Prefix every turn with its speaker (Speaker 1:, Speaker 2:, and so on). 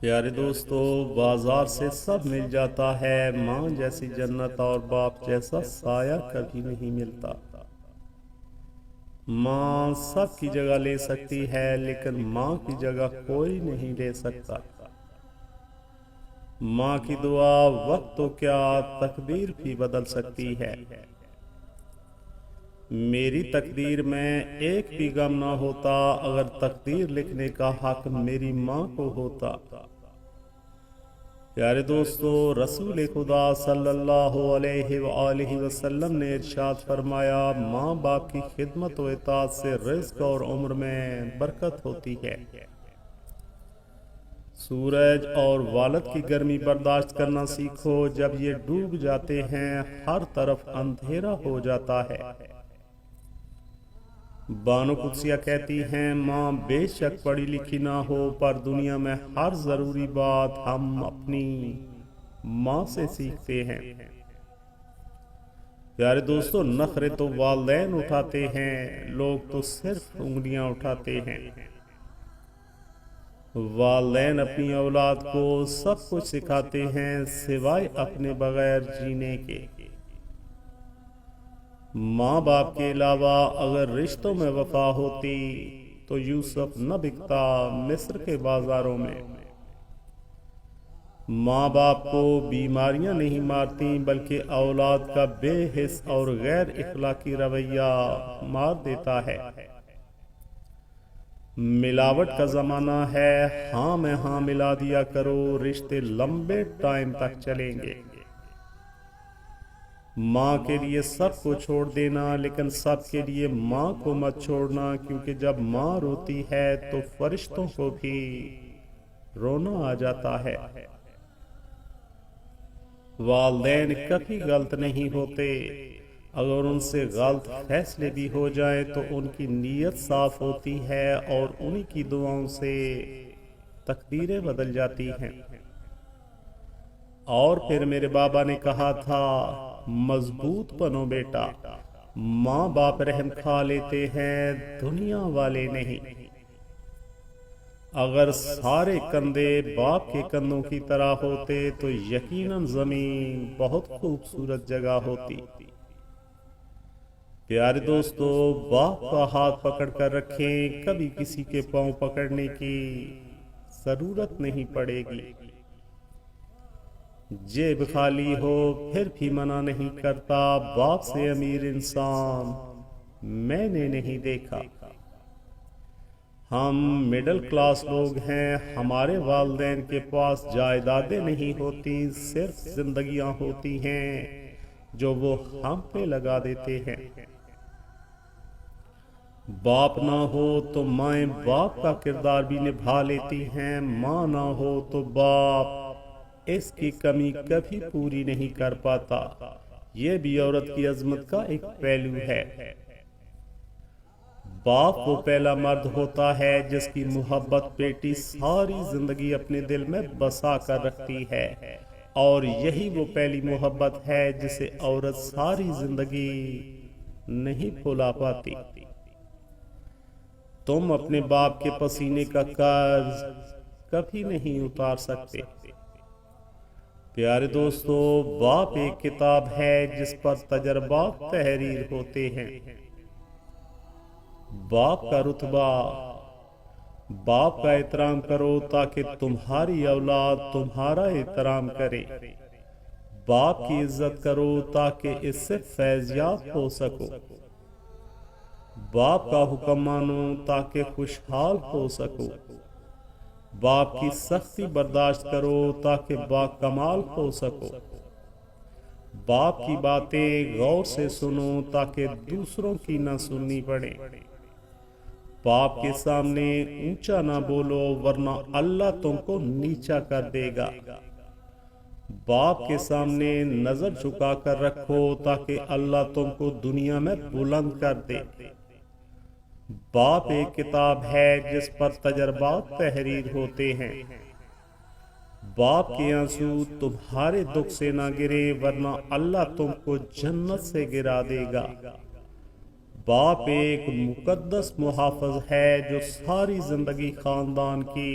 Speaker 1: پیارے دوستو، بازار سے سب مل جاتا ہے، ماں جیسی جنت اور باپ جیسا سایہ کبھی نہیں ملتا۔ ماں سب کی جگہ لے سکتی ہے، لیکن ماں کی جگہ کوئی نہیں لے سکتا۔ ماں کی دعا وقت تو کیا تقدیر بھی بدل سکتی ہے۔ میری تقدیر میں ایک بھی غم نہ ہوتا اگر تقدیر لکھنے کا حق میری ماں کو ہوتا۔ پیارے دوستو، رسول خدا صلی اللہ علیہ وآلہ وسلم نے ارشاد فرمایا، ماں باپ کی خدمت و اطاعت سے رزق اور عمر میں برکت ہوتی ہے۔ سورج اور والد کی گرمی برداشت کرنا سیکھو، جب یہ ڈوب جاتے ہیں ہر طرف اندھیرا ہو جاتا ہے۔ بانو قدسیہ کہتی ہیں، ماں بے شک پڑھی لکھی نہ ہو، پر دنیا میں ہر ضروری بات ہم اپنی ماں سے سیکھتے ہیں۔ پیارے دوستو، نخرے تو والدین اٹھاتے ہیں، لوگ تو صرف انگلیاں اٹھاتے ہیں۔ والدین اپنی اولاد کو سب کچھ سکھاتے ہیں سوائے اپنے بغیر جینے کے۔ ماں باپ کے علاوہ اگر رشتوں میں وفا ہوتی تو یوسف نہ بکتا مصر کے بازاروں میں۔ ماں باپ کو بیماریاں نہیں مارتی، بلکہ اولاد کا بے حس اور غیر اخلاقی رویہ مار دیتا ہے۔ ملاوٹ کا زمانہ ہے، ہاں میں ہاں ملا دیا کرو، رشتے لمبے ٹائم تک چلیں گے۔ ماں کے لیے سب کو چھوڑ دینا، لیکن سب کے لیے ماں کو مت چھوڑنا، کیونکہ جب ماں روتی ہے تو فرشتوں کو بھی رونا آ جاتا ہے۔ والدین کبھی غلط نہیں ہوتے، اگر ان سے غلط فیصلے بھی ہو جائیں تو ان کی نیت صاف ہوتی ہے اور انہی کی دعاؤں سے تقدیریں بدل جاتی ہیں۔ اور پھر میرے بابا نے کہا تھا، مضبوط بنو بیٹا، ماں باپ رحم کھا لیتے ہیں، دنیا والے نہیں۔ اگر سارے کندھے باپ کے کندھوں کی طرح ہوتے تو یقیناً زمین بہت خوبصورت جگہ ہوتی۔ پیارے دوستو، باپ کا ہاتھ پکڑ کر رکھیں، کبھی کسی کے پاؤں پکڑنے کی ضرورت نہیں پڑے گی۔ جیب خالی ہو پھر بھی منع نہیں کرتا، باپ سے امیر انسان میں نے نہیں دیکھا۔ ہم مڈل کلاس لوگ ہیں، ہمارے والدین کے پاس جائیدادیں نہیں ہوتی، صرف زندگیاں ہوتی ہیں جو وہ ہم پہ لگا دیتے ہیں۔ باپ نہ ہو تو مائیں باپ کا کردار بھی نبھا لیتی ہیں، ماں نہ ہو تو باپ اس کی کمی کبھی پوری نہیں کر پاتا۔ یہ بھی عورت کی عظمت کا ایک پہلو ہے۔ باپ وہ پہلا مرد ہوتا ہے جس کی محبت بیٹی ساری زندگی اپنے دل میں بسا کر رکھتی ہے، اور یہی وہ پہلی محبت ہے جسے عورت ساری زندگی نہیں بھلا پاتی۔ تم اپنے باپ کے پسینے کا قرض کبھی نہیں اتار سکتے۔ پیارے دوستو، باپ ایک کتاب ہے جس پر تجربات تحریر ہوتے ہیں۔ باپ کا رتبہ، باپ کا احترام کرو تاکہ تمہاری اولاد تمہارا احترام کرے۔ باپ کی عزت کرو تاکہ اس سے فیض یاب ہو سکو۔ باپ کا حکم مانو تاکہ خوشحال ہو سکو۔ باپ کی سختی برداشت کرو تاکہ باکمال ہو سکو۔ باپ کی باتیں غور سے سنو تاکہ دوسروں کی نہ سننی پڑے۔ باپ کے سامنے اونچا نہ بولو ورنہ اللہ تم کو نیچا کر دے گا۔ باپ کے سامنے نظر جھکا کر رکھو تاکہ اللہ تم کو دنیا میں بلند کر دے۔ باپ ایک کتاب ہے جس پر تجربات تحریر ہوتے ہیں۔ باپ کے آنسو تمہارے دکھ سے نہ گرے ورنہ اللہ تم کو جنت سے گرا دے گا۔ باپ ایک مقدس محافظ ہے جو ساری زندگی خاندان کی